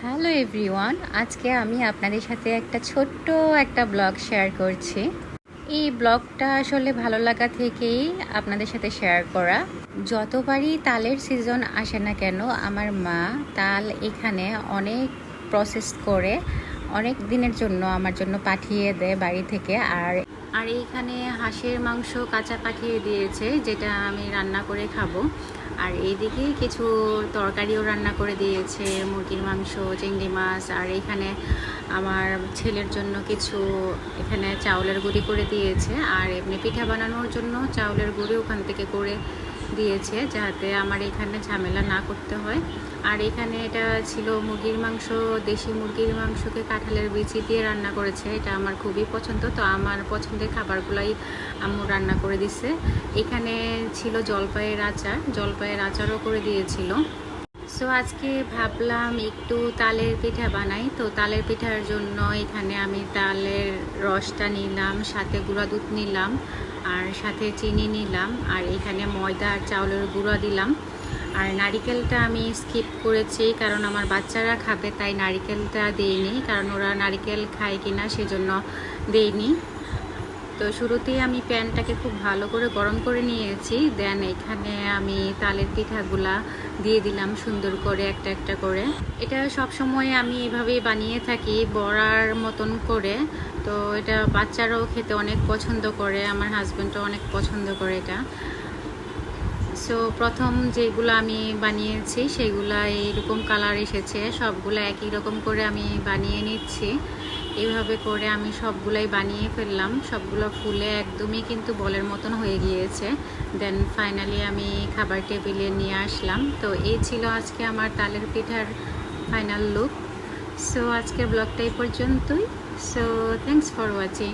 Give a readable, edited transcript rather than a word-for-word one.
Hello everyone, আজকে আমি আপনাদের সাথে একটা ছোট্ট ব্লগ শেয়ার করছি। এই ব্লগটা আসলে ভালো লাগা থেকেই আপনাদের সাথে শেয়ার করা। যতবারই তালের সিজন আসে না কেন, আমার মা তাল এখানে অনেক প্রসেস করে অনেক দিনের জন্য আমার জন্য পাঠিয়ে দেয় বাড়ি থেকে। আর এইখানে হাঁসের মাংস কাঁচা পাঠিয়ে দিয়েছে, যেটা আমি রান্না করে খাবো। আর এইদিকে কিছু তরকারিও রান্না করে দিয়েছে, মুরগির মাংস, চিংড়ি মাছ। আর এখানে আমার ছেলের জন্য কিছু এখানে চাউলের গুঁড়ি করে দিয়েছে, আর এমনি পিঠা বানানোর জন্য চাউলের গুঁড়ি ওখান থেকে করে দিয়েছে, যাতে আমার এখানে ঝামেলা না করতে হয়। আর এখানে এটা ছিল মুরগির মাংস, দেশি মুরগির মাংসকে কাঁঠালের বিচি দিয়ে রান্না করেছে। এটা আমার খুবই পছন্দ, তো আমার পছন্দের খাবারগুলাই আম্মু রান্না করে দিছে। এখানে ছিল জলপাইয়ের আচারও করে দিয়েছিল। সো আজকে ভাবলাম একটু তালের পিঠা বানাই। তো তালের পিঠার জন্য এখানে আমি তালের রসটা নিলাম, সাথে গুঁড়া দুধ নিলাম, আর সাথে চিনি নিলাম, আর এখানে ময়দা আর চাউলের গুঁড়া দিলাম। আর নারিকেলটা আমি স্কিপ করেছি, কারণ আমার বাচ্চারা খাবে, তাই নারিকেলটা দিইনি, কারণ ওরা নারিকেল খায় কিনা সেজন্য দিইনি। তো শুরুতেই আমি প্যানটাকে খুব ভালো করে গরম করে নিয়েছি। দেন এখানে আমি তালের পিঠাগুলা দিয়ে দিলাম সুন্দর করে একটা একটা করে। এটা সব সময় আমি এভাবেই বানিয়ে থাকি, বড়ার মতন করে। তো এটা বাচ্চারাও খেতে অনেক পছন্দ করে, আমার হাজব্যান্ডও অনেক পছন্দ করে এটা। সো প্রথম যেগুলো আমি বানিয়েছি সেগুলা এইরকম কালার এসেছে, সবগুলো একই রকম করে আমি বানিয়ে নিচ্ছি। এইভাবে করে আমি সবগুলাই বানিয়ে ফেললাম, সবগুলো ফুলে একদমই কিন্তু বলের মতন হয়ে গিয়েছে। দেন ফাইনালি আমি খাবার টেবিলে নিয়ে আসলাম। তো এই ছিল আজকে আমার তালের পিঠার ফাইনাল লুক। সো আজকের ব্লগটা এই পর্যন্তই। So thanks for watching.